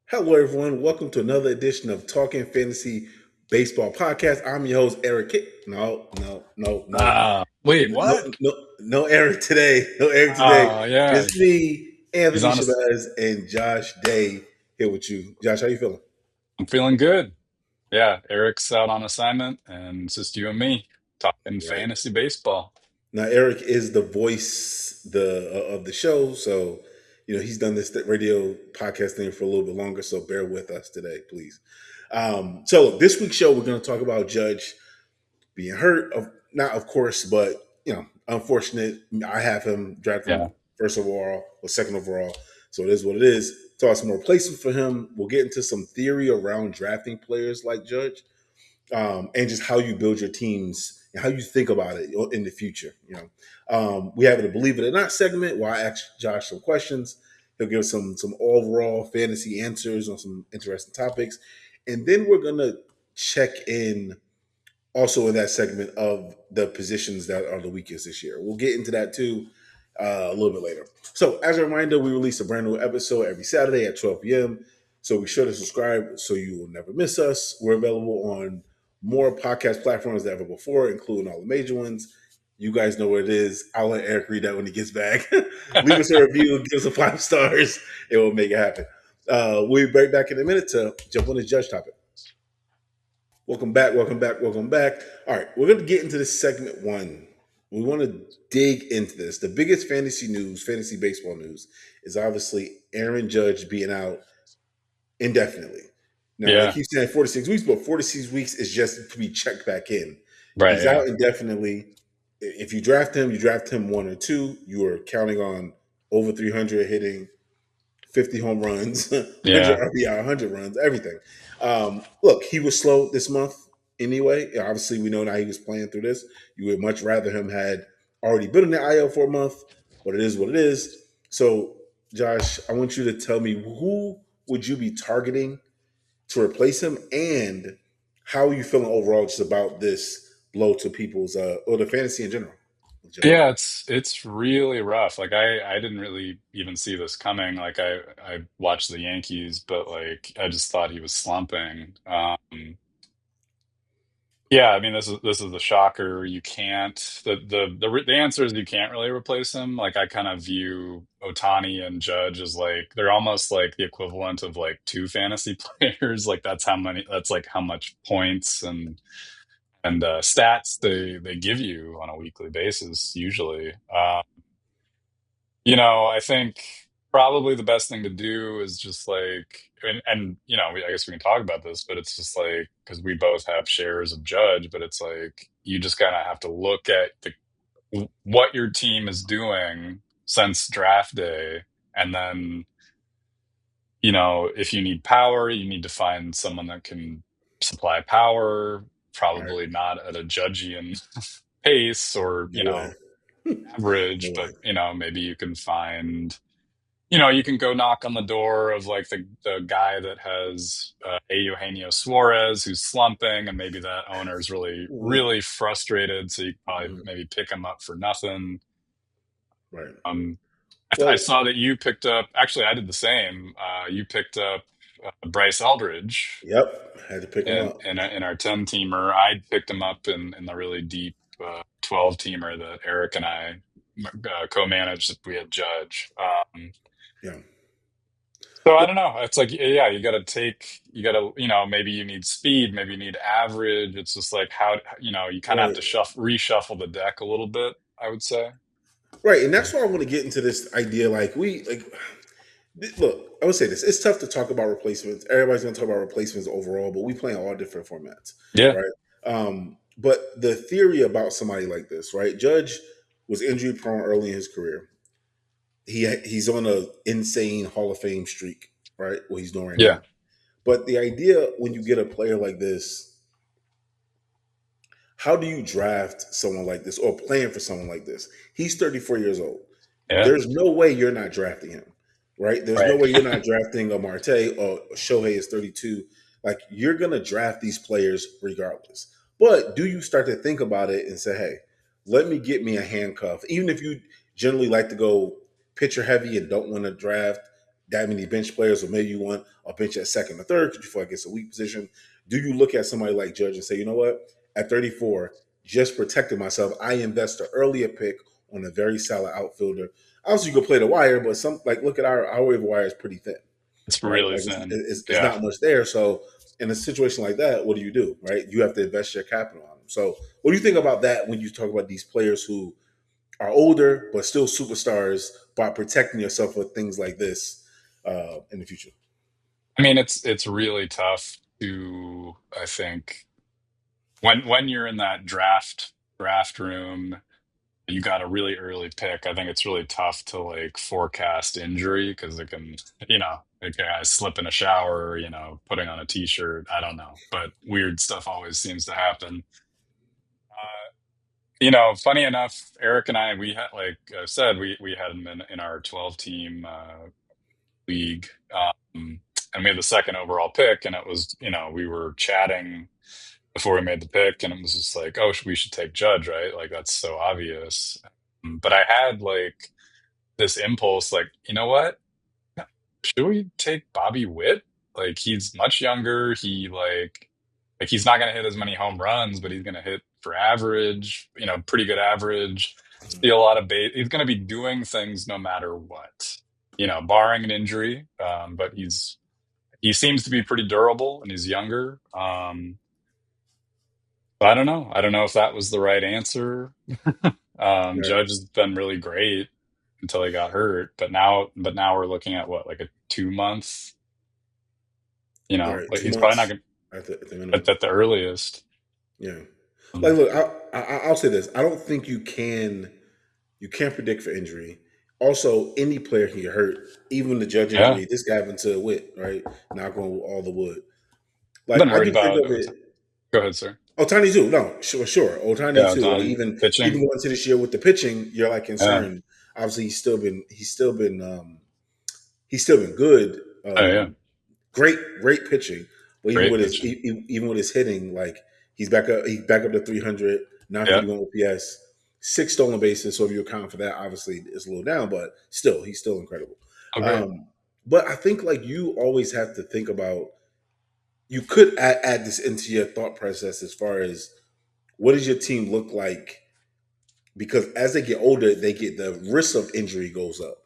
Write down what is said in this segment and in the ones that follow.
Hello, everyone. Welcome to another edition of Talking Fantasy Baseball Podcast. I'm your host, Eric. Wait, what? No, Eric today. No, Eric today. Oh, yeah. Just me, He's Anthony on us. Chavez, and Josh Day here with you. Josh, how you feeling? I'm feeling good. Yeah, Eric's out on assignment, and it's just you and me talking Right fantasy baseball. now, Eric is the voice of the show, so he's done this radio podcast thing for a little bit longer. So bear with us today, please. So this week's show, we're going to talk about Judge being hurt, of not of course, but unfortunate. I have him drafted him Yeah. first overall or second overall, so it is what it is. Talk some more replacements for him. We'll get into some theory around drafting players like Judge, and just how you build your teams and how you think about it in the future. We have a Believe It or Not segment where I ask Josh some questions. He'll give some overall fantasy answers on some interesting topics, and then we're gonna check in also in that segment of the positions that are the weakest this year. We'll get into that too a little bit later. So, as a reminder, we release a brand new episode every Saturday at 12 p.m. So, be sure to subscribe so you will never miss us. We're available on more podcast platforms than ever before, including all the major ones. You guys know what it is. I'll let Eric read that when he gets back. Leave us a review, give us a 5 stars. It will make it happen. We'll be right back in a minute to jump on the Judge topic. Welcome back, welcome back, welcome back. All right, we're going to get into this segment one. We want to dig into this. The biggest fantasy news, fantasy baseball news, is obviously Aaron Judge being out indefinitely. Now, they Yeah. keep saying 46 weeks, but 46 weeks is just to be checked back in. Right. He's Yeah. out indefinitely. If you draft him, you draft him one or two, you are counting on over 300 hitting, 50 home runs, 100 Yeah. RBI, 100 runs, everything. Look, he was slow this month anyway. Obviously, we know now he was playing through this. You would much rather him had already been in the IL for a month, but it is what it is. So, Josh, I want you to tell me who would you be targeting to replace him, and how are you feeling overall just about this blow to people's or the fantasy in general? Yeah, it's really rough. Like I didn't really even see this coming. Like I watched the Yankees, but like I just thought he was slumping. Yeah, I mean, this is the shocker. You can't the answer is you can't really replace him. Like I kind of view Otani and Judge as like they're almost like the equivalent of like two fantasy players. Like that's like how much points and stats they give you on a weekly basis usually. I think probably the best thing to do is just like, and I guess we can talk about this, but it's just like, because we both have shares of Judge, but it's like, you just kind of have to look at what your team is doing since draft day. And then, if you need power, you need to find someone that can supply power, Right? probably not at a Judgian pace or, No way. average, No but, way. maybe you can find you can go knock on the door of like the guy that has Eugenio Suarez who's slumping, and maybe that owner is really, Mhm. really frustrated. So you can probably Mhm. maybe pick him up for nothing. Right. Um, I Well, saw that you picked up. Actually, I did the same. You picked up Bryce Eldridge yep. Had to pick him in up. in our 10 teamer. I picked him up in the really deep 12 teamer that Eric and I co-managed. We had Judge. Yeah. So I Well, don't know. It's like, yeah, maybe you need speed, maybe you need average. It's just like you kind of have right. to reshuffle the deck a little bit, I would say. Right. And that's why I want to get into this idea. Look, I would say this. It's tough to talk about replacements. Everybody's going to talk about replacements overall, but we play in all different formats, Yeah. right? But the theory about somebody like this, right? Judge was injury prone early in his career. He's on a insane Hall of Fame streak, right? What he's doing right Yeah. now. But the idea when you get a player like this, how do you draft someone like this or plan for someone like this? He's 34 years old. Yeah. There's no way you're not drafting him, right? There's no Right. way you're not drafting a Marte or Shohei is 32. Like, you're going to draft these players regardless. But do you start to think about it and say, hey, let me get me a handcuff? Even if you generally like to go pitcher heavy and don't want to draft that many bench players, or maybe you want a bench at second or third because you feel like it's a weak position. Do you look at somebody like Judge and say, you know what, at 34, just protecting myself, I invest an earlier pick on a very solid outfielder. Obviously, you can play the wire, but some like look at our waiver wire is pretty thin, It's right? really Like thin. it's Yeah. not much there. So in a situation like that, what do? Right? You have to invest your capital on them. So what do you think about that when you talk about these players who are older but still superstars by protecting yourself with things like this in the future? I mean, it's really tough to, I think, when you're in that draft room, you got a really early pick. I think it's really tough to like forecast injury because it can, like I slip in a shower, putting on a t-shirt. I don't know, but weird stuff always seems to happen. Funny enough, Eric and I, we had, like I said, we had him in our 12 team league, and we had the second overall pick, and it was, we were chatting before we made the pick, and it was just like, oh, we should take Judge, right? Like that's so obvious. But I had like this impulse, like, you know what? Should we take Bobby Witt? Like he's much younger. Like he's not gonna hit as many home runs, but he's gonna hit for average, pretty good average. Steal a lot of base. He's gonna be doing things no matter what, barring an injury. But he seems to be pretty durable and he's younger. But I don't know. I don't know if that was the right answer. Right. Judge has been really great until he got hurt, but now we're looking at what, like a 2 month. Right. Like Two he's probably not months gonna at the minimum. at the earliest. Yeah. Like, Um, look, I'll say this. I don't think you can't predict for injury. Also, any player can get hurt. Even the Judge yeah, injury, this guy happened to Witt, right? Knock on all the wood. I've Like been I worried do think about. of it. Go ahead, sir. Otani too. No, sure. Otani Yeah, too. Like Donnie even pitching. going into this year with the pitching, you're like Yeah. concerned. Obviously, he's still been good. Oh yeah, Great pitching. But even great with his pitching. even with his hitting, like he's back up to 300, Yeah. 951 OPS, 6 stolen bases. So if you account for that, obviously it's a little down, but still he's still incredible. Oh great. Um, but I think like you always have to think about you could add this into your thought process as far as what does your team look like because as they get older, they get the risk of injury goes up,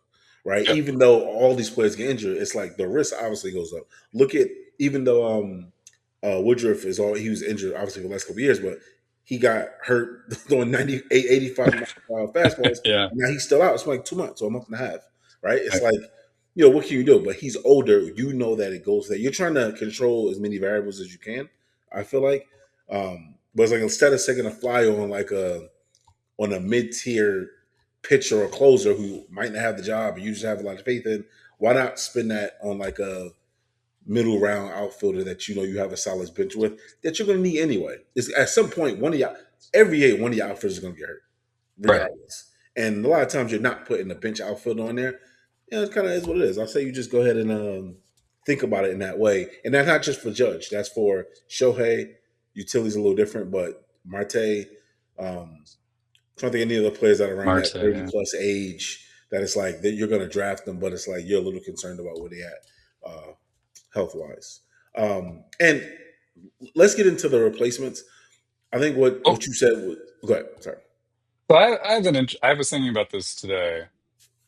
right? Yep. Even though all these players get injured, it's like the risk obviously goes up. Look at even though Woodruff he was injured obviously for the last couple of years, but he got hurt throwing 98, 85 fastballs, Yeah. and now he's still out. It's like 2 months or a month and a half, right? It's Right. like what can you do? But he's older. You know that it goes there. You're trying to control as many variables as you can. I feel like, but it's like instead of taking a fly on a mid tier pitcher or closer who might not have the job, but you just have a lot of faith in, why not spend that on like a middle round outfielder that you have a solid bench with that you're going to need anyway? It's, at some point, every year, one of your outfielders is going to get hurt, Right. regardless. And a lot of times you're not putting a bench outfielder on there. It kind of is what it is. I'll say you just go ahead and think about it in that way. And that's not just for Judge. That's for Shohei. Utility's a little different, but Marte, um, trying to think of any other players that are around Marte. that 30 Yeah. plus age that it's like that you're going to draft them, but it's like you're a little concerned about where they at health wise. And let's get into the replacements. I think Oh, what you said was go ahead. Sorry. so I was thinking about this today.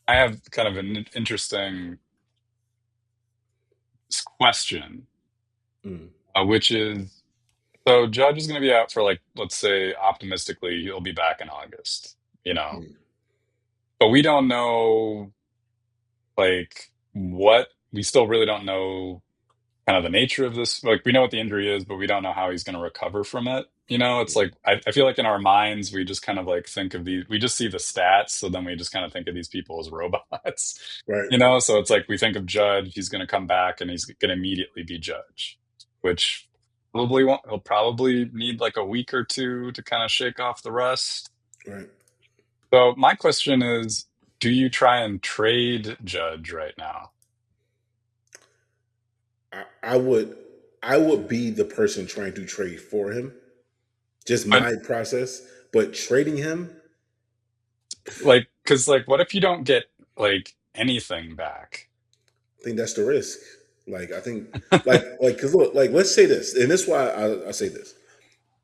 I have kind of an interesting question, Mm, which is, so Judge is going to be out for, like, let's say optimistically he'll be back in August, mm, but we don't know, like, what we still really don't know kind of the nature of this. Like, we know what the injury is, but we don't know how he's going to recover from it. It's like I feel like in our minds we just kind of like think of these. We just see the stats, so then we just kind of think of these people as robots. right, So it's like we think of Judge, he's going to come back and he's going to immediately be Judge, which probably won't. He'll probably need like a week or two to kind of shake off the rust. right. So my question is, do you try and trade Judge right now? I would be the person trying to trade for him. Just But my process, but trading him, like, because like, what if you don't get like anything back? I think that's the risk. Like I think, because look, like let's say this, and this is why I say this.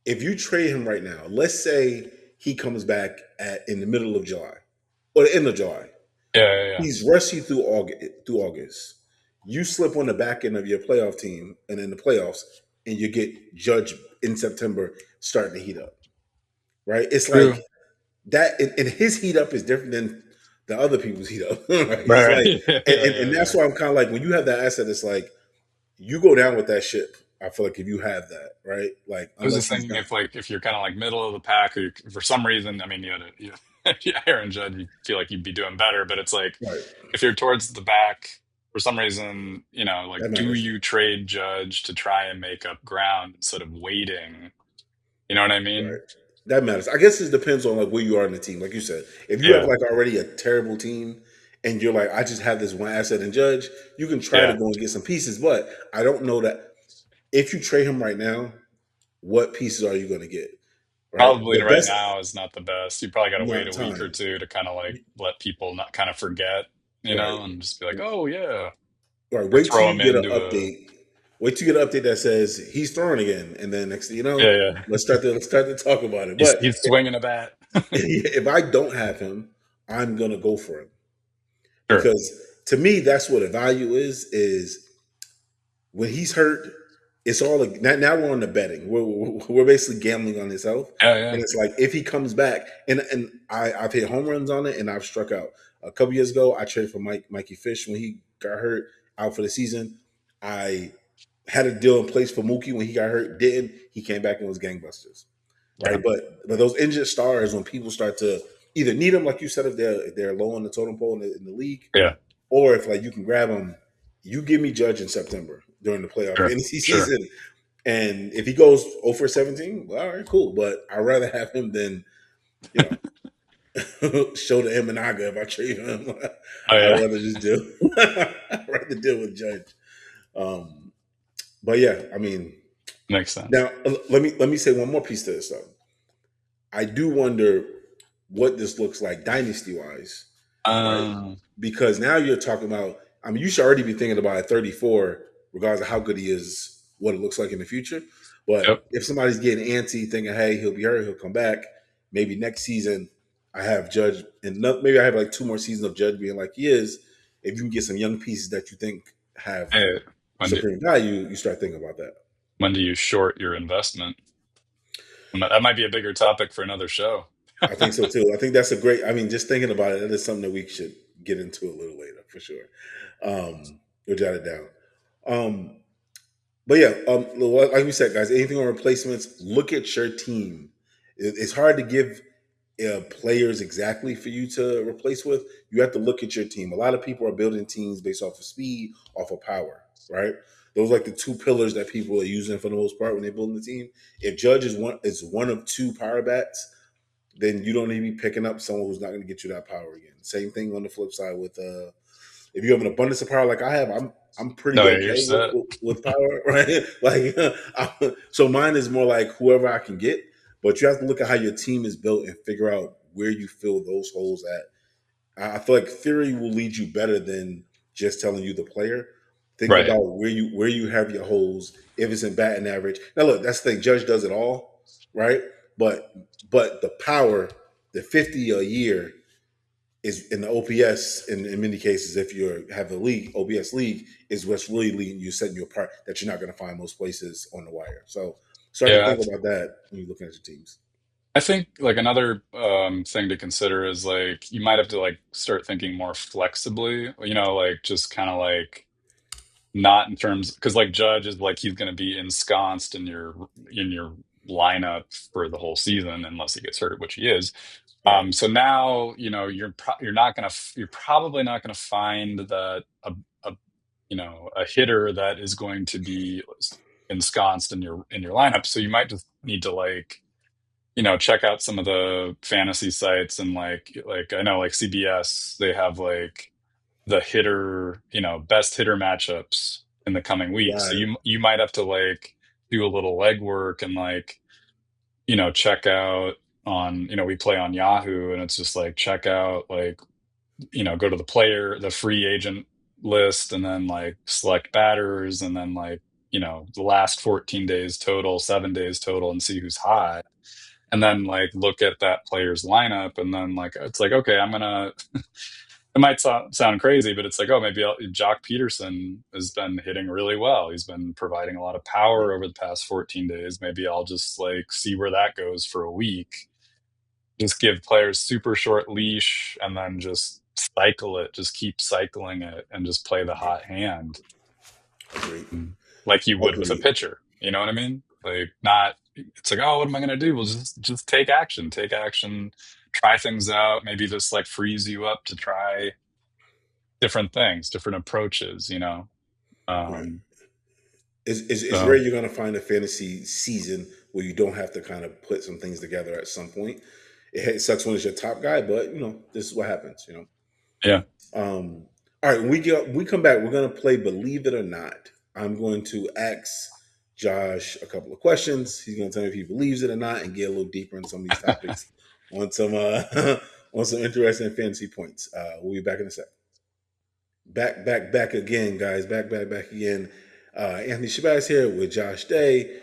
If you trade him right now, let's say he comes back in the middle of July or the end of July, Yeah, yeah, yeah. he's rusty through August. You slip on the back end of your playoff team, and in the playoffs, and you get Judge in September starting to heat up. Right? It's like True. that, and his heat up is different than the other people's heat up. Right? It's Right, right. like, Yeah, and yeah, that's yeah. why I'm kind of like when you have that asset, it's like you go down with that ship. I feel like if you have that, right? Like I was unless just he's thinking not if you're kind of like middle of the pack, or for some reason, I mean, you Aaron Judge, you feel like you'd be doing better, but it's like right, if you're towards the back for some reason, like that do matters. you trade Judge to try and make up ground instead of waiting? You know what I Right. mean? That matters. I guess it depends on like where you are in the team. Like you said, if you have Yeah, like already a terrible team and you're like, I just have this one asset in Judge, you can try to yeah. go and get some pieces. But I don't know that if you trade him right now, what pieces are you going to get? Right. Probably The right best now is not the best. You probably got to wait not a week or time. two to kind of like let people not kind of forget, Right. and just be like, oh yeah, Right. or Wait till throw you them get an into a update. Wait till you get an update that says he's throwing again, and then next thing you know, yeah, yeah. let's start to talk about it. He's But he's swinging a bat. if I don't have him, I'm gonna go for him Sure. because to me that's what a value is when he's hurt. It's all like now we're on the betting. We're basically gambling on his health, Yeah, and yeah, it's like if he comes back, and I've hit home runs on it, and I've struck out. A couple years ago, I traded for Mikey Fish when he got hurt out for the season. I had a deal in place for Mookie when he got hurt. Didn't he came back and was gangbusters, yeah, right? But those injured stars, when people start to either need them, like you said, if they're low on the totem pole in the league, yeah. or if like you can grab him, you give me Judge in September during the playoff Sure, fantasy sure. season, and if he goes 0 for 17, well, all right, cool. But I'd rather have him than you show the Imanaga if I trade him. Oh I'd yeah, rather just deal. I'd rather deal with Judge. Um, but yeah, I mean, makes sense. now let me say one more piece to this though. I do wonder what this looks like dynasty wise, right? Um, Because now you're talking about, I mean, you should already be thinking about at 34, regardless of how good he is, what it looks like in the future. yep. But if somebody's getting antsy, thinking, hey, he'll be hurt, he'll come back, maybe next season I have Judge, and maybe I have like two more seasons of Judge being like he is. If you can get some young pieces that you think have Hey, when do supreme value, you start thinking about that. when do you short your investment? That might be a bigger topic for another show. I think so too. I think that's a great. I mean, just thinking about it, that is something that we should get into a little later for sure. We'll jot it down. Um, but yeah, like we said, guys, anything on replacements, look at your team. It's hard to give players exactly for you to replace with. You have to look at your team. A lot of people are building teams based off of speed, off of power, right? Those are like the two pillars that people are using for the most part when they're building the team. If Judge is one of two power bats, then you don't need to be picking up someone who's not going to get you that power again. Same thing on the flip side with if you have an abundance of power like I have, I'm pretty No, yeah, you're okay with set. with power, right? Like so mine is more like whoever I can get, but you have to look at how your team is built and figure out where you fill those holes at. I feel like theory will lead you better than just telling you the player. Think Right. about where you have your holes. If it's in batting average. Now look, that's the thing. Judge does it all, right? But the power, the 50 a year is in the OPS in many cases. If you have the league OPS league, is what's really leading you, setting you apart. That you're not going to find most places on the wire. So start to Yeah, think about that when you're looking at your teams. I think like another thing to consider is like you might have to like start thinking more flexibly, like just kind of like not in terms because like Judge is like he's going to be ensconced in your lineup for the whole season unless he gets hurt, which he is. Right, So now you're probably not gonna find that a hitter that is going to be ensconced in your lineup. So you might just need to like check out some of the fantasy sites and like I know like CBS they have like the hitter best hitter matchups in the coming weeks. So right, you might have to like do a little legwork and like check out on, we play on Yahoo and it's just like check out like, go to the free agent list and then like select batters and then like, the last 14 days total, 7 days total, and see who's hot. And then like look at that player's lineup and then like it's like, okay, I'm gonna it might sound crazy, but it's like, oh, maybe Jock Peterson has been hitting really well. He's been providing a lot of power over the past 14 days. Maybe I'll just like see where that goes for a week. Just give players super short leash and then just cycle it, just keep cycling it and just play the Right. hot hand. Agreed. Like you would with a Agreed. pitcher. You know what I mean? Like not it's like, oh, what am I gonna do? Well, just take action. Take action, try things out, maybe just like freeze you up to try different things, different approaches. Right. Um It's rare so you're going to find a fantasy season where you don't have to kind of put some things together at some point. It sucks when it's your top guy, but this is what happens. yeah. Um, all right, when we come back, we're going to play Believe It or Not. I'm going to ask Josh a couple of questions. He's going to tell me if he believes it or not, and get a little deeper in some of these topics on some on some interesting fantasy points. We'll be back in a sec. Back again, guys. Back again. Anthony Shabazz here with Josh Day.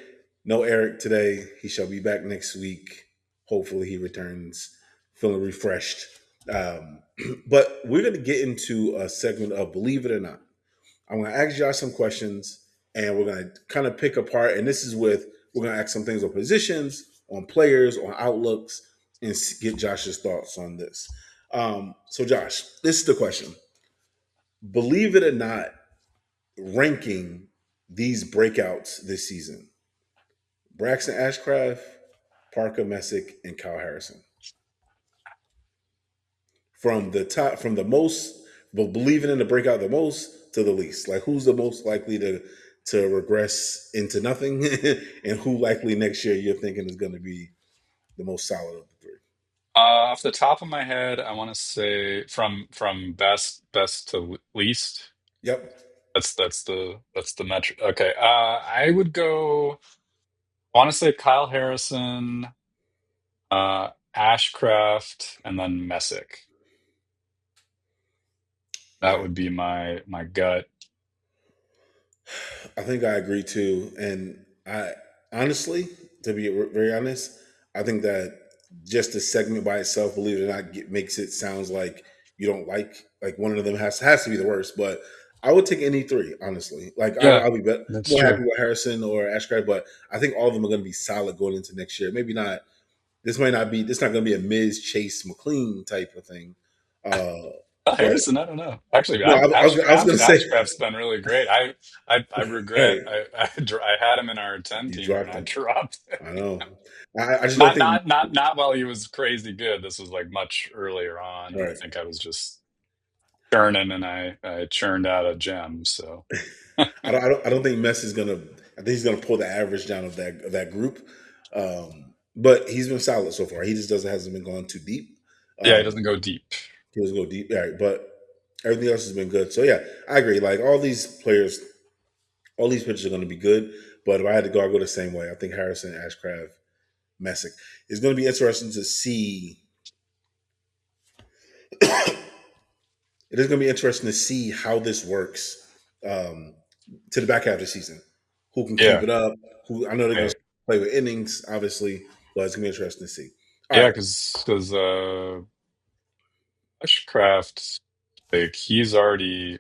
No Eric today. He shall be back next week. Hopefully, he returns feeling refreshed. Um, but we're going to get into a segment of Believe It or Not. I'm going to ask Josh some questions, and we're going to kind of pick apart. And this is we're going to ask some things on positions, on players, on outlooks, and get Josh's thoughts on this. So, Josh, this is the question. Believe it or not, ranking these breakouts this season: Braxton Ashcraft, Parker Messick, and Kyle Harrison. From the top, from the most, but believing in the breakout the most to the least. Like who's the most likely to regress into nothing, and who likely next year you're thinking is going to be the most solid of the three. Off the top of my head, I want to say from best to least. Yep. That's the metric. Okay. I would go. I want to say Kyle Harrison, Ashcraft, and then Messick. That Okay. would be my gut. I think I agree too. And I honestly, to be very honest, I think that just the segment by itself, believe it or not, makes it sounds like you don't like one of them has to be the worst. But I would take any three, honestly. Like Yeah, I'll be that's more happy true. with Harrison or Ashcraft, but I think all of them are going to be solid going into next year. Maybe not. This might not be. This not going to be a Miz Chase McLean type of thing. Uh, but Harrison, I don't know. Actually, no, I was going to say Ashcraft's been really great. I regret right. I had him in our 10 You teamer and dropped I him. dropped him. I know. I just don't Not think. not not not while he was crazy good. This was like much earlier on, and I Right. think I was just churning and I churned out a gem. So I don't think Messi is gonna. I think he's gonna pull the average down of that group. But he's been solid so far. He just doesn't hasn't been going too deep. yeah, he Um, doesn't go deep. he doesn't go deep. Yeah, but everything else has been good. So yeah, I agree. Like all these players, all these pitchers are going to be good. But if I had to go, I go the same way. I think Harrison, Ashcraft, Messick. It's going to be interesting to see. It is going to be interesting to see how this works um, to the back half of the season. Who can keep Yeah, it up? Who I know they're going to right. play with innings, obviously, but it's going to be interesting to see. All Yeah, right, because Bushcraft, like he's already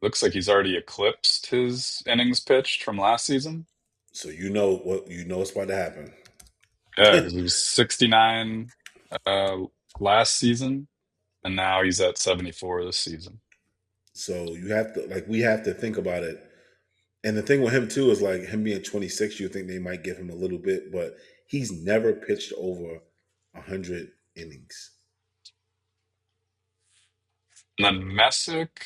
looks like he's already eclipsed his innings pitched from last season. so you know what you know what's about to happen. Yeah, because he was 69 uh last season, and now he's at 74 this season. So you have to we have to think about it. And the thing with him too is like him being 26, you think they might give him a little bit, but he's never pitched over 100 innings. And then Messick,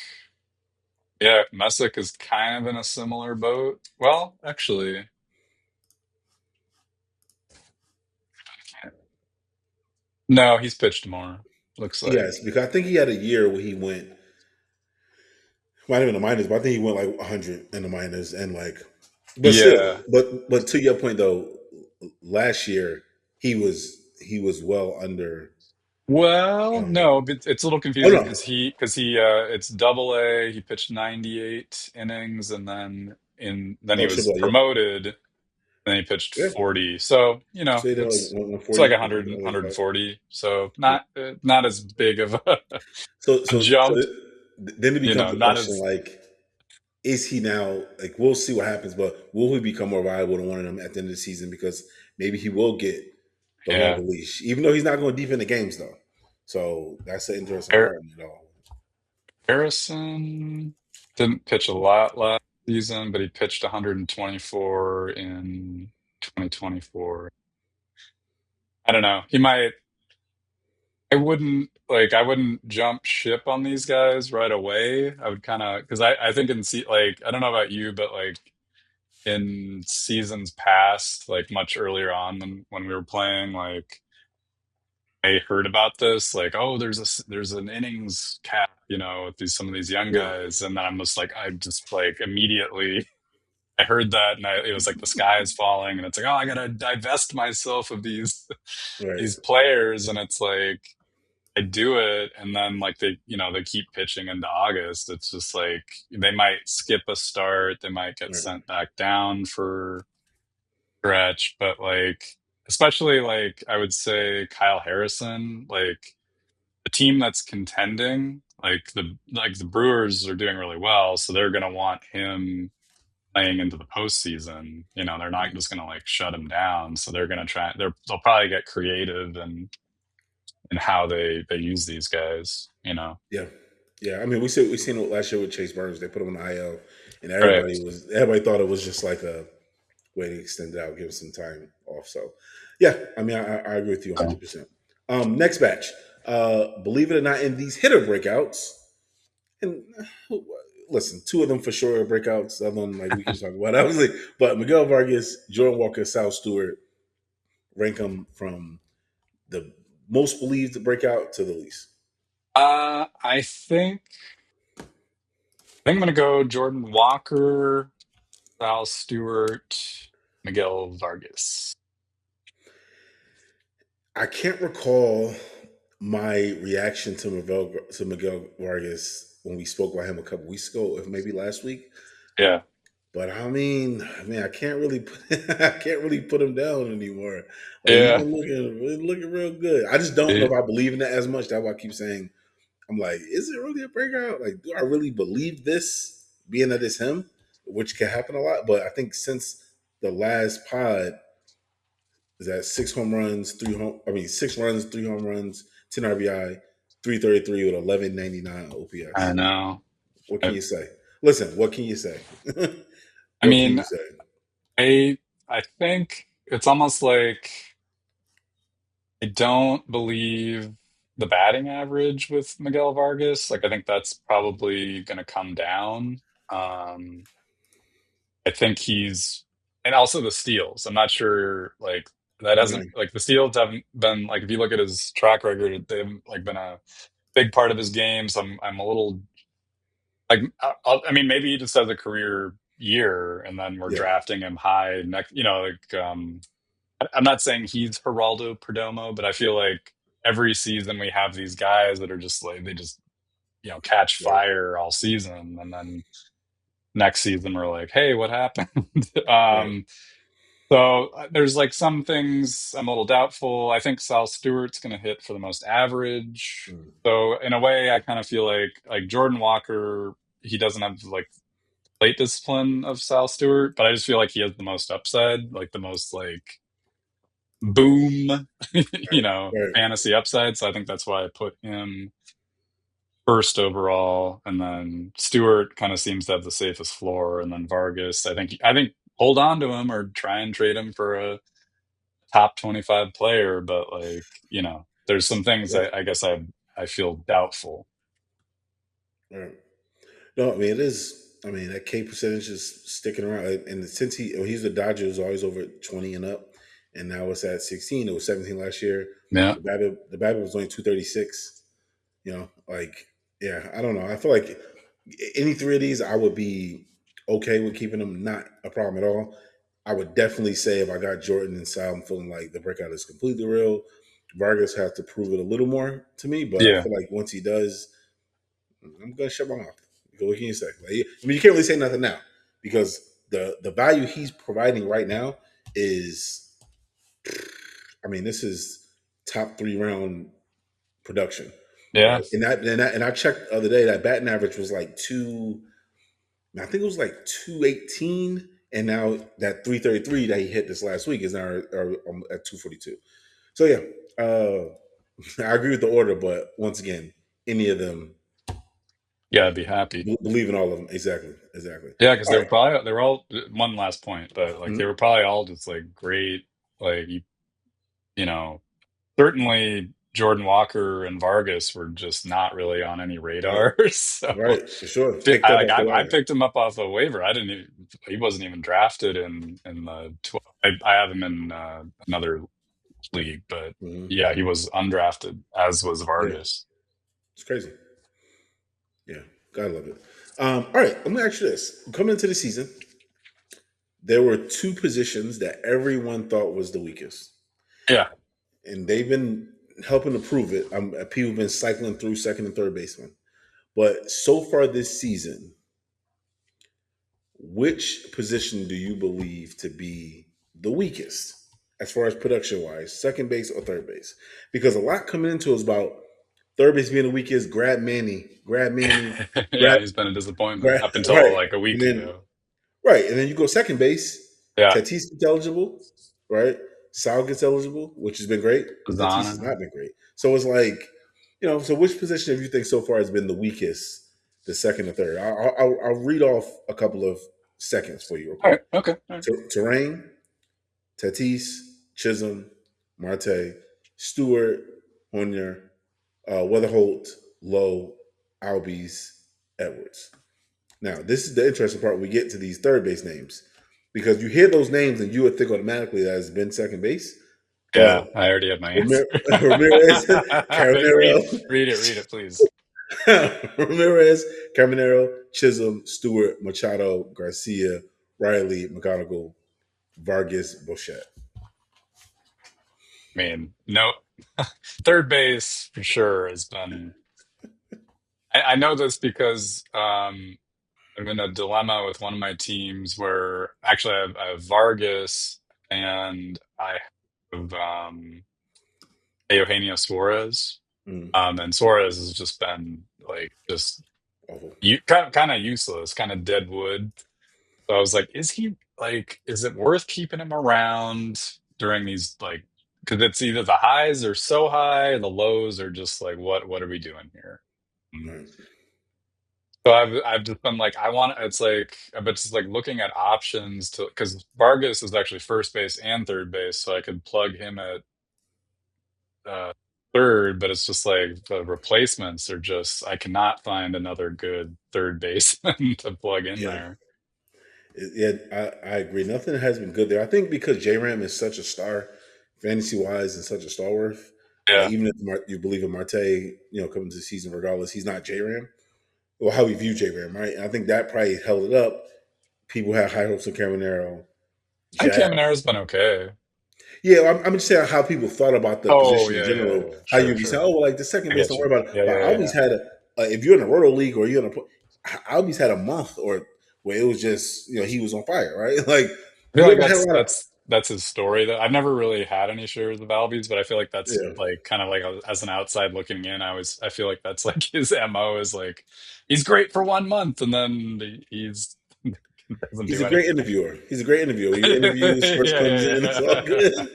yeah, Messick is kind of in a similar boat. Well, actually, no, he's pitched more. Looks like. Yes, because I think he had a year where he went might have been the minors, but I think he went like 100 in the minors and but still, Yeah, but to your point though, last year he was well under. Well, Um, no, but it's a little oh confusing no, because he it's double A. He pitched 98 innings, and then he oh was triple A, yep, promoted, and then he pitched yeah. 40. So, So they did like it's like 140, 100, 145. So Yeah. not as big of a So jump, then it becomes a not question as like, is he now like? We'll see what happens, but will he become more valuable than one of them at the end of the season? Because maybe he will get the longer yeah. leash, even though he's not going deep in the games though. So that's an interesting Har- part in it all. Harrison didn't pitch a lot last season, but he pitched 124 in 2024. I don't know. He might. I wouldn't jump ship on these guys right away. I would kind of because I think like I don't know about you, but like in seasons past, like much earlier on than when we were playing, like I heard about this, like, oh, there's an innings cap, with some of these young Yeah, guys, and then I just like immediately I heard that, and it was like the sky is falling, and it's like, oh, I gotta divest myself of these right, these players, and it's like I do it, and then like they keep pitching into August. It's just like they might skip a start, they might get right. sent back down for stretch, but like especially like I would say Kyle Harrison, like a team that's contending, like the Brewers are doing really well, so they're gonna want him playing into the postseason. They're not just gonna like shut him down, so they're gonna they'll probably get creative and how they use these guys. Yeah, yeah. I mean, we seen it last year with Chase Burns. They put him on the IL, and Right. everybody thought it was just like a way to extend it out, give him some time off. So, yeah, I mean, I agree with you So, 100%. Next batch. Believe it or not, in these hitter breakouts, and listen, two of them for sure are breakouts. The other one, like we can talk about, obviously. But Miguel Vargas, Jordan Walker, Sal Stewart, rank them from the most believed breakout to the least. I think I'm gonna go Jordan Walker, Val Stewart, Miguel Vargas. I can't recall my reaction to Miguel Vargas when we spoke about him a couple weeks ago, if maybe last week. Yeah. But I mean, I can't really I can't really put him down anymore. Like he's Yeah. been looking real good. I just don't know Yeah. if I believe in it as much. That's why I keep saying I'm like, is it really a breakout? Like, do I really believe this? Being that it's him, which can happen a lot. But I think since the last pod, is that 6 home runs, 6 runs, 3 home runs, 10 RBI, 333 with 1199 I OPS. know. What can I, you say? Listen, what can you say? I What can mean, you say? I I think it's almost like I don't believe the batting average with Miguel Vargas. Like I think that's probably gonna come down. Um, I think and also the steals. I'm not sure like that hasn't Right. like the steals haven't been like if you look at his track record, they haven't like been a big part of his game. So I'm a little like I mean maybe he just has a career year and then we're Yeah. drafting him high next. I'm not saying he's Geraldo Perdomo, but I feel like every season we have these guys that are just like they just catch Right. fire all season, and then next season we're like, hey, what happened? Right. There's like some things I'm a little doubtful. I think Sal Stewart's going to hit for the most average. Mm. So in a way, I kind of feel like Jordan Walker, he doesn't have like plate discipline of Sal Stewart, but I just feel like he has the most upside, like the most like boom, Right. fantasy upside. So I think that's why I put him first overall, and then Stewart kind of seems to have the safest floor, and then Vargas. I think hold on to him or try and trade him for a top 25 player, but there's some things Yeah. I guess I feel doubtful. Right. No, I mean it is. I mean that K percentage is sticking around, and since he's the Dodgers always over 20 and up, and now it's at 16. It was 17 last year. Yeah, The BABIP was only 236. Like yeah, I don't know. I feel like any three of these, I would be okay with keeping them. Not a problem at all. I would definitely say if I got Jordan and Sal, I'm feeling like the breakout is completely real. Vargas has to prove it a little more to me, but I Yeah, feel like once he does, I'm gonna shut my mouth. What can you say? Like, I mean, you can't really say nothing now because the value he's providing right now is, I mean, this is top 3 round production, yeah, right? And I checked the other day that batting average was like two. I think it was like 218, and now that 333 that he hit this last week is now at 242. So yeah, I agree with the order, but once again, any of them, yeah. I'd be happy. believe in all of them. Exactly, exactly. Yeah, because All right. they were all one last point, but like they Mhm. were probably all just like great. Like you know, certainly Jordan Walker and Vargas were just not really on any Right, radar. So right, for sure. Picked up Like off the I wire. picked him up off a waiver. I didn't even, he wasn't even drafted in the 12. I have him in another league, but Hmm. yeah, he was undrafted, as was Yeah, Vargas. it's crazy. Yeah, gotta love it. All right, I'm gonna ask you this: coming into the season, there were two positions that everyone thought was the weakest, Yeah. and they've been helping to prove it. People have been cycling through second and third baseman, but so far this season, which position do you believe to be the weakest as far as production wise, second base or third base? Because a lot coming into is about third base being the weakest. Grab Manny, grab Yeah, he's been a disappointment grab up until right, like a and week then ago. right, and then you go second base. Yeah. Tatis gets eligible, right? Sal gets eligible, which has been great. Tatis has Zana. not been great. So it's like, so which position have you think so far has been the weakest? The second or third? I'll read off a couple of seconds for you real All quick. right. Okay. All right. Terrain, Tatis, Chisholm, Marte, Stewart, Honyer, Weatherholt, Lowe, Albies, Edwards. Now, this is the interesting part. We get to these third base names because you hear those names and you would think automatically that it's been second base, Yeah, but I already have my answer. Ramirez, Caminero, Read it, please. Ramirez, Caminero, Chisholm, Stewart, Machado, Garcia, Riley, McGonigal, Vargas, Bochette. I mean, no, third base for sure has been. I know this because I'm in a dilemma with one of my teams where actually I have Vargas and I have Eugenio Suarez. Mm, And Suarez has just been like just awful. kind of useless, kind of dead wood. So I was like, is it worth keeping him around during these like because it's either the highs are so high, the lows are just like what are we doing here? Right. So I've just been like it's like I've been just like looking at options to because Vargas is actually first base and third base, so I could plug him at uh, third, but it's just like the replacements are just I cannot find another good third baseman to plug in Yeah. there. Yeah, I agree. Nothing has been good there. I think because J Ram is such a star, fantasy wise, and such a stalwart. Like Yeah, even if you believe in Marte, coming to the season, regardless, he's not J Ram. Well, how we view J Ram, right? And I think that probably held it up. People had high hopes of Caminero, I think Jack. Caminero's been okay. Yeah, I'm just saying how people thought about the Oh position in yeah, yeah, yeah, general. yeah. How Sure, you'd be saying, oh, sure. well, like the second I base, get don't you. worry about it. Yeah, But yeah, Albies yeah. had if you're in a roto league or you're in Albies had a month or where it was just he was on fire, right? Like I feel we like haven't had a lot of that's his story. That I've never really had any shares of Albies, but I feel like that's yeah. like kind of like as an outside looking in, I feel like that's like his MO is like he's great for 1 month and then he's doesn't He's do a great anything. interviewer. He's a great interviewer. He interviews, Yeah, first comes yeah, in, it's all yeah. good.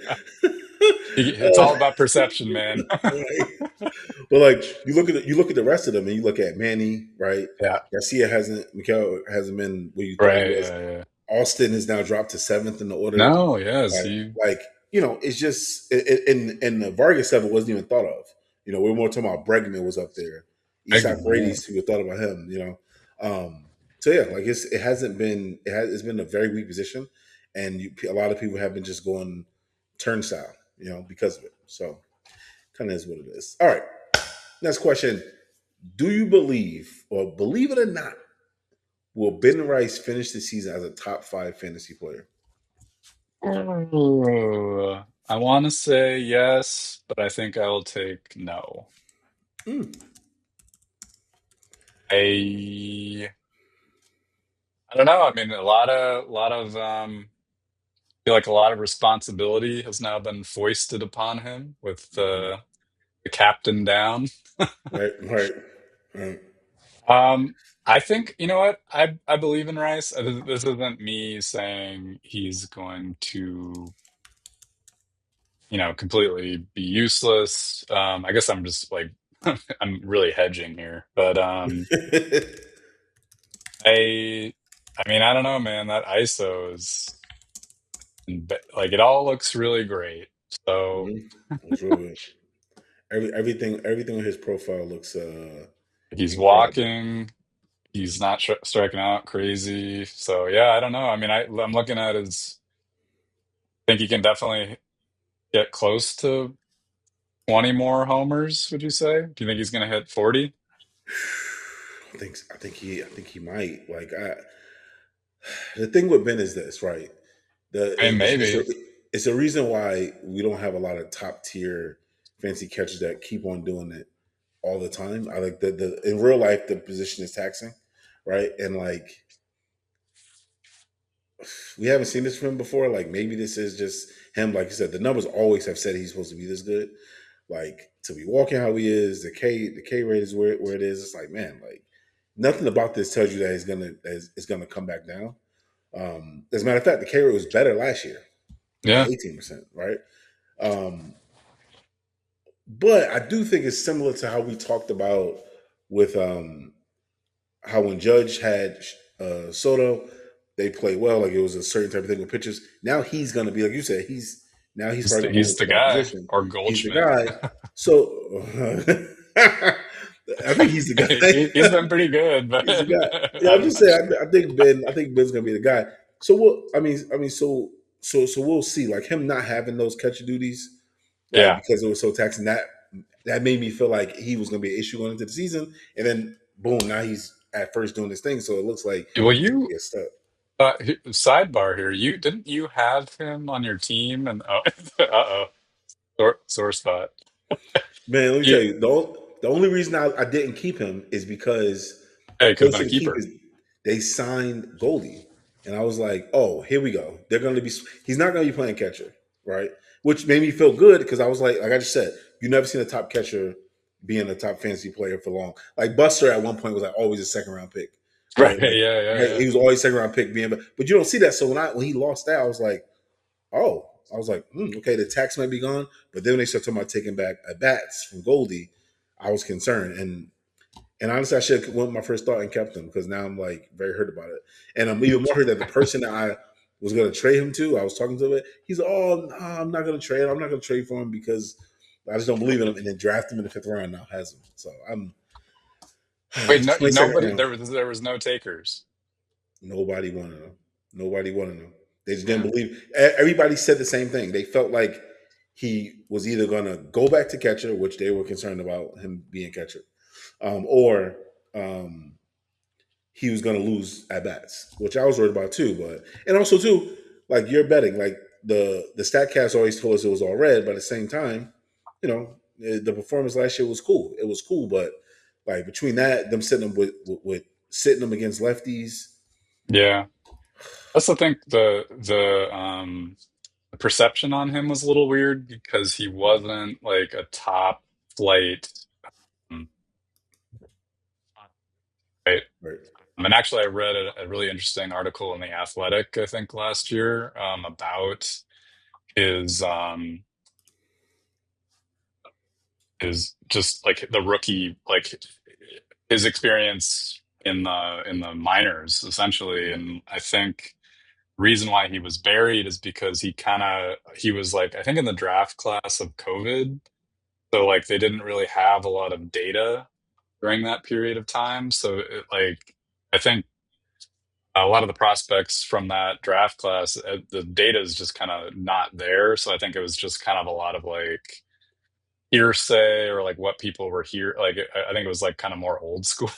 It's all about perception, man. Right. But like you look at the rest of them, and you look at Manny, right? Yeah, Garcia Miguel hasn't been where you thought he right. was. Yeah, yeah. Austin is now dropped to seventh in the order. No, yes, Like, he it's just in the Vargas seven wasn't even thought of. We were more talking about Bregman was up there. Ishak Bregman. Yeah, Brady's who thought about him. So yeah, like it hasn't been it's been a very weak position, and a lot of people have been just going turnstile, because of it. So kind of is what it is. All right, next question: do you believe, or believe it or not, will Ben Rice finish the season as a top 5 fantasy player? I want to say yes, but I think I will take no. Mm, I I don't know. I mean, a lot of I feel like a lot of responsibility has now been foisted upon him with the captain down. right, right, right. Um, I think, you know what? I believe in Rice. This isn't me saying he's going to, completely be useless. I guess I'm just like I'm really hedging here, but I I mean, I don't know, man. That ISO is like it all looks really great. So Mhm. It's really everything on his profile looks he's incredible. walking. He's not striking out crazy. So yeah, I don't know. I mean, I'm looking at his. I think he can definitely get close to 20 more homers. Would you say? Do you think he's going to hit 40? I think he might. Like the thing with Ben is this, right? The I mean, it's a maybe. it's a reason why we don't have a lot of top tier fancy catchers that keep on doing it all the time. I like the in real life the position is taxing, right? And like we haven't seen this from him before. Like maybe this is just him. Like you said, the numbers always have said he's supposed to be this good. Like to be walking how he is, the K rate is where it is. It's like man, like nothing about this tells you that is gonna come back down. As a matter of fact, the K rate was better last year at Yeah, 18%, right? Um, but I do think it's similar to how we talked about with how when Judge had Soto, they play well. Like it was a certain type of thing with pitchers. Now he's going to be like you said. He's he's probably the, going to he's hold the to that guy position. or He's the Goldschmidt. guy. So I think he's the He's guy. been pretty good, but He's the guy. Yeah, I I'm don't just know. saying. I think Ben's going to be the guy. So we'll. So we'll see. Like him not having those catcher duties, like Yeah. because it was so taxing. That made me feel like he was going to be an issue going into the season, and then boom, now he's at first doing this thing. So it looks like Well, he's going to you get stuck. sidebar here. You didn't you have him on your team? And oh, uh-oh, sore spot. Man, let me tell You, you, the only reason I didn't keep him is because the hey, could have been a person to keep keeper. is they signed Goldie, and I was like, oh, here we go. They're going to be. He's not going to be playing catcher, right? Which made me feel good because I was like I just said, you never seen a top catcher being a top fantasy player for long. Like Buster at one point was like always a second round pick, Right? right? Yeah, Like yeah, right, yeah. he was always second round pick being, but you don't see that. So when he lost that, I was like, oh, I was like, okay, the tax might be gone. But then when they started talking about taking back at bats from Goldie, I was concerned. And honestly, I should have went with my first thought and kept him because now I'm like very hurt about it. And I'm even more hurt that the person that I was going to trade him to, I was talking to it. He's like, oh, no, I'm not going to trade. I'm not going to trade for him because I just don't believe in him. And then draft him in the fifth round now has him. So I'm Wait, no, 22nd nobody. round. There was no takers. Nobody wanted him. Nobody wanted him. They just didn't Man, believe. Everybody said the same thing. They felt like he was either going to go back to catcher, which they were concerned about him being catcher, or he was going to lose at bats, which I was worried about too. But and also too, like you're betting, like the Statcast always told us it was all red, but at the same time, the performance last year was cool. It was cool, but like between that, them sitting them with sitting them against lefties. yeah. That's the thing. The perception on him was a little weird because he wasn't like a top flight. um, Right. Right. And actually, I read a really interesting article in The Athletic, I think, last year, about his just like the rookie, like his experience in the minors, essentially. Mhm. And I think reason why he was buried is because he was like I think in the draft class of COVID, so like they didn't really have a lot of data during that period of time. So I think a lot of the prospects from that draft class, the data is just kind of not there. So I think it was just kind of a lot of like hearsay or like what people were here. Like I think it was like kind of more old school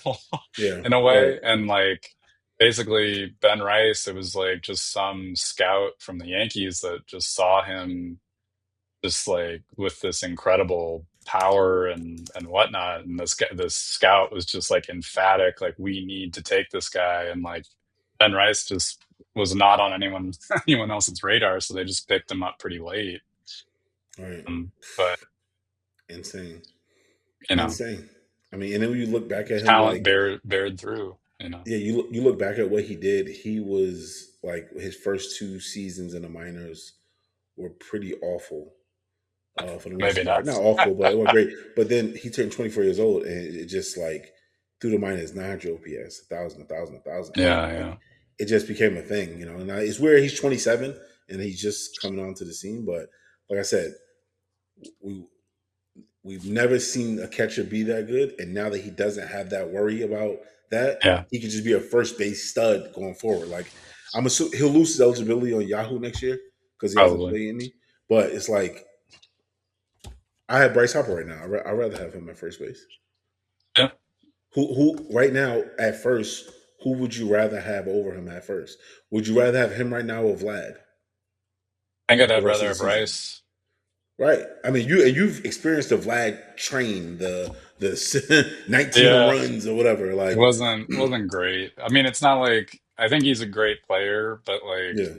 Yeah. in a Right. way. And like basically Ben Rice, it was like just some scout from the Yankees that just saw him just like with this incredible power and whatnot. And this scout was just like emphatic, like we need to take this guy. And like Ben Rice just was not on anyone else's radar, so they just picked him up pretty late. All right. But Insane. you know, Insane. I mean, and then when you look back at him, talent like, bared through. You know, yeah, you look back at what he did. He was like his first two seasons in the minors were pretty awful for the maybe most part. not. Not awful, but it were great. But then he turned 24 years old, and it just like through the minors 900 OPS, 1,000, Yeah, like yeah, it just became a thing, you know. And it's weird he's 27 and he's just coming onto the scene, but like I said, we we've never seen a catcher be that good, and now that he doesn't have that worry about that, yeah, he could just be a first base stud going forward. Like I'm assuming he'll lose his eligibility on Yahoo next year because he hasn't probably. played any. But it's like I have Bryce Harper right now. I'd rather have him at first base. Yeah, Who right now at first? Who would you rather have over him at first? Would you rather have him right now or Vlad I think the I'd rest of rather the have season? Rice. Right. I mean, you've experienced the Vlad train, the 19 Yeah, runs or whatever. it Like, wasn't great. I mean, it's not like I think he's a great player, but like yeah,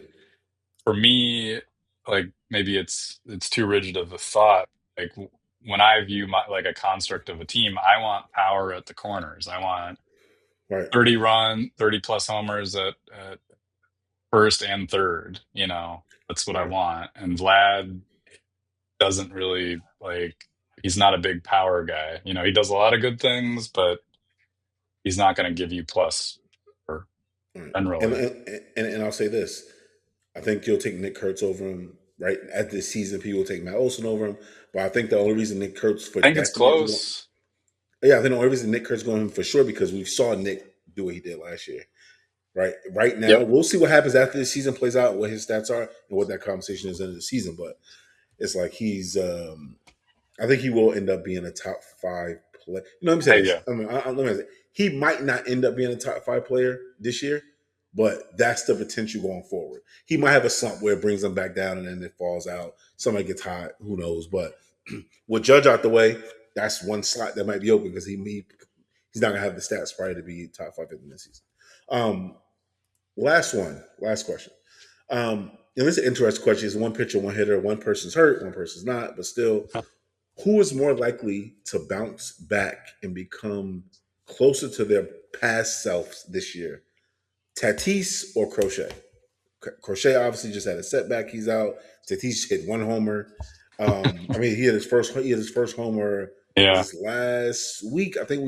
for me, like maybe it's too rigid of a thought. Like when I view my like a construct of a team, I want power at the corners. I want right, 30 plus homers at first and third. You know, that's what I right, want. And Vlad doesn't really like. He's not a big power guy. You know, he does a lot of good things, but he's not going to give you plus or right. And, generally. and and I'll say this: I think you'll take Nick Kurtz over him. Right at this season, people will take Matt Olson over him. But I think the only reason Nick Kurtz for I think it's definite is going, close. yeah, I think the only reason Nick Kurtz going for sure because we saw Nick do what he did last year. Right now, Yep. we'll see what happens after the season plays out, what his stats are, and what that conversation is in the season. But it's like I think he will end up being a top five player. You know, let me say this. Yeah. I mean, let me say he might not end up being a top five player this year, but that's the potential going forward. He might have a slump where it brings him back down and then it falls out. Somebody gets hot, who knows? But with Judge out the way, that's one slot that might be open because he's not gonna have the stats probably to be top five in this season. Last question. And this is an interesting question. It's one pitcher, one hitter, one person's hurt, one person's not, but still, who is more likely to bounce back and become closer to their past selves this year? Tatis or Crochet? Crochet obviously just had a setback. He's out. Tatis hit one homer. I mean, he had his first homer. Was Yeah. this last week? I think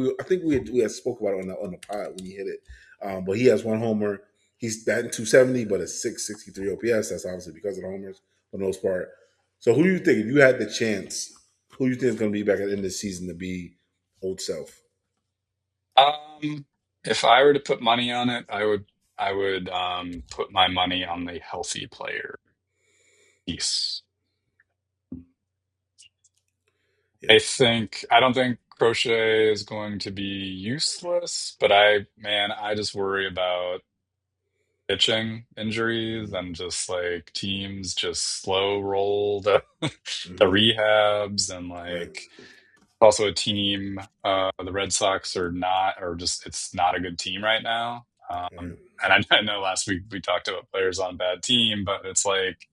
we had spoke about it on the pod when he hit it. But he has one homer. He's batting 270, but a 663 OPS. That's obviously because of the homers for the most part. So who do you think, if you had the chance, who do you think is going to be back at the end of the season to be old self? Um, if I were to put money on it, I would put my money on the healthy player piece. Yeah. I don't think Crochet is going to be useless, but I just worry about pitching injuries and just like teams just slow roll the Mm-hmm. rehabs and Right. like also a team. The Red Sox are not, or just it's not a good team right now. Right. And I know last week we talked about players on bad team, but it's like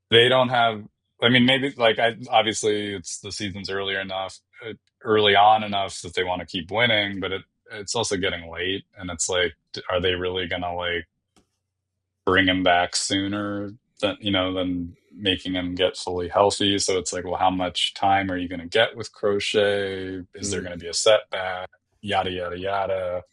they don't have. I mean, maybe like obviously it's the season's early on enough that they want to keep winning, but it's also getting late, and it's like, are they really gonna like bring him back sooner than making him get fully healthy? So it's like, well, how much time are you going to get with Crochet? Is there Mm. going to be a setback? Yada yada yada.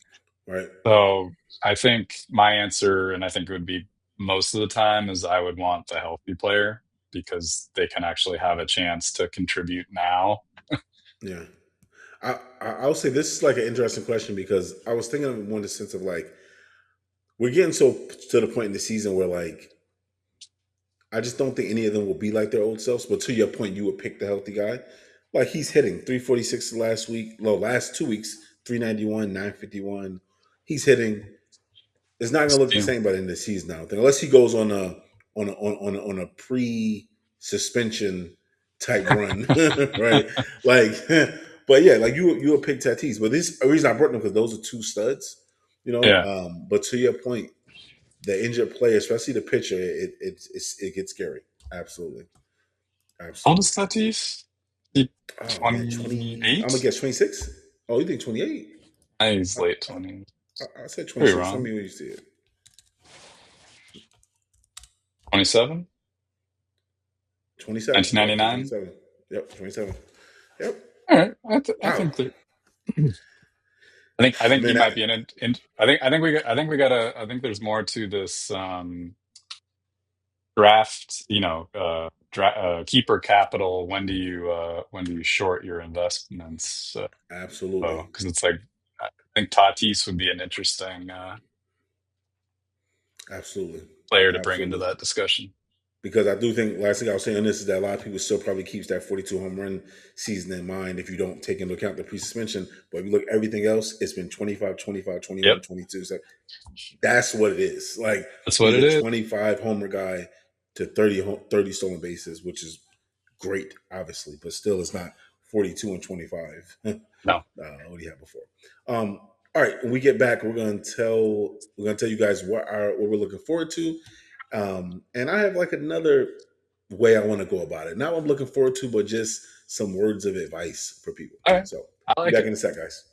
Right. So I think my answer, and I think it would be most of the time, is I would want the healthy player because they can actually have a chance to contribute now. Yeah. I'll say this is like an interesting question because I was thinking of it more in the sense of like we're getting so to the point in the season where like I just don't think any of them will be like their old selves. But to your point, you would pick the healthy guy. Like he's hitting 346 last week, no, last 2 weeks, 391, 951. He's hitting. It's not gonna look the same by the end of the season now, unless he goes on a pre suspension type run, right? Like, but yeah, like you would pick Tatis. But this the reason I brought them because those are two studs, you know. Yeah. But to your point, the injured player, especially the pitcher, it gets scary. Absolutely, How old is absolutely. Tatis? He Oh man, 20. I'm gonna 28? guess 26. Oh, you think 28? I think he's I, late I, 20s. I said Could be 26. Let wrong. me when you see it. 27? 27. Yep, 1999? 27. Yep, 27. Yep. All right. I Wow. think that. I think he Man, might be I think there's more to this draft, keeper capital. When do you short your investments? absolutely. Because it's like I think Tatis would be an interesting Absolutely. player to bring into Absolutely. that discussion. Because I do think last thing I was saying on this is that a lot of people still probably keeps that 42 home run season in mind if you don't take into account the pre-suspension. But if you look at everything else, it's been 25, 25, Yep, 21, 22. So that's what it is. Like that's what he's it a is. 25 homer guy to 30 stolen bases, which is great, obviously, but still it's not 42 and 25. No. What do you have before? All right, when we get back, we're gonna tell you guys what we're looking forward to. And I have like another way I want to go about it. Not what I'm looking forward to, but just some words of advice for people. All right, So I be like back it. in a sec, guys.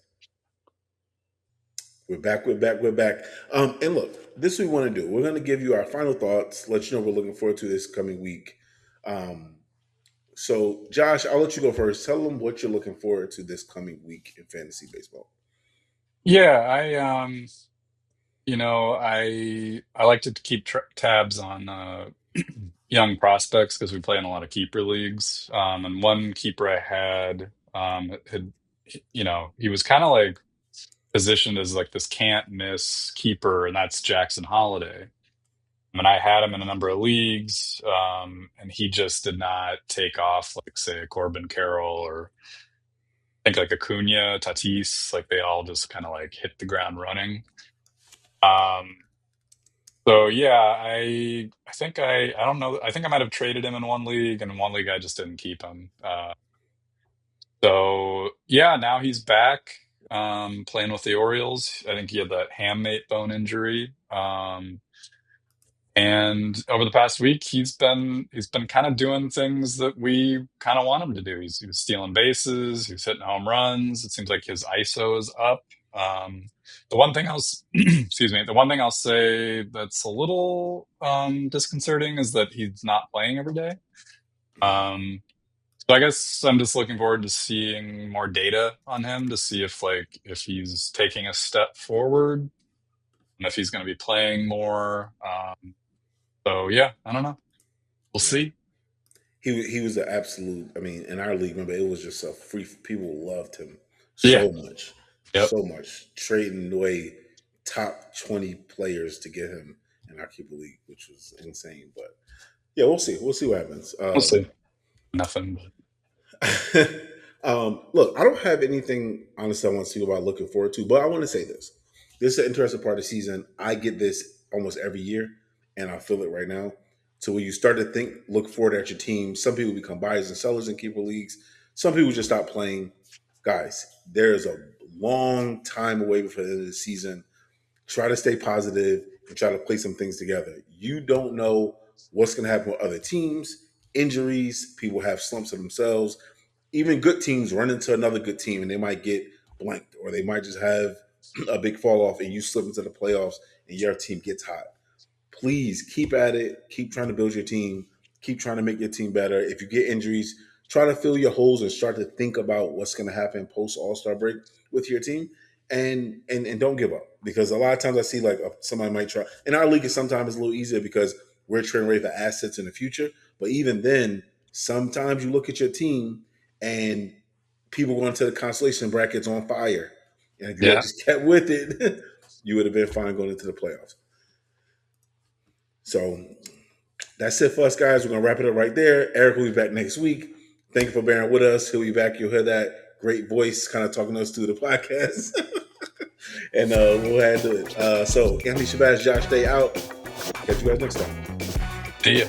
We're back, we're back, we're back. And look, this is what we want to do. We're going to give you our final thoughts, let you know what we're looking forward to this coming week. Um, so, Josh, I'll let you go first. Tell them what you're looking forward to this coming week in fantasy baseball. Yeah, I like to keep tabs on young prospects because we play in a lot of keeper leagues. And one keeper I had, he was kind of like positioned as like this can't miss keeper, and that's Jackson Holiday. I mean, I had him in a number of leagues, and he just did not take off like, say, a Corbin Carroll or I think like Acuna, Tatis, like they all just kind of like hit the ground running. Um, So yeah, I think I don't know. I think I might have traded him in one league, and in one league I just didn't keep him. So yeah, now he's back playing with the Orioles. I think he had that hamate bone injury. And over the past week, he's been kind of doing things that we kind of want him to do. He was stealing bases, he was hitting home runs. It seems like his ISO is up. The one thing excuse me, the one thing I'll say that's a little disconcerting is that he's not playing every day. Um, so I guess I'm just looking forward to seeing more data on him to see if he's taking a step forward and if he's going to be playing more. So yeah, I don't know. We'll Yeah. see. He was an absolute. I mean, in our league, remember, it was just a free. People loved him Yeah. so much, Yep. so much, trading away top 20 players to get him in our keeper league, which was insane. But yeah, we'll see. We'll see what happens. We'll see. Nothing. But Look, I don't have anything honestly I want to speak about looking forward to, but I want to say this. This is an interesting part of the season. I get this almost every year, and I feel it right now. So when you start to think, look forward at your team, some people become buyers and sellers in keeper leagues. Some people just stop playing. Guys, there is a long time away before the end of the season. Try to stay positive and try to play some things together. You don't know what's going to happen with other teams, injuries, people have slumps of themselves. Even good teams run into another good team and they might get blanked or they might just have a big fall off and you slip into the playoffs and your team gets hot. Please keep at it. Keep trying to build your team. Keep trying to make your team better. If you get injuries, try to fill your holes and start to think about what's going to happen post All Star break with your team, and don't give up because a lot of times I see like somebody might try. In our league, sometimes it's a little easier because we're trading ready for assets in the future. But even then, sometimes you look at your team and people going to the consolation brackets on fire, and if you had yeah. just kept with it, you would have been fine going into the playoffs. So that's it for us, guys. We're gonna wrap it up right there. Eric will be back next week. Thank you for bearing with us. He'll be back. You'll hear that great voice kind of talking to us through the podcast. And we'll handle it. So Anthony Shabazz, Josh Day out. Catch you guys next time. See ya.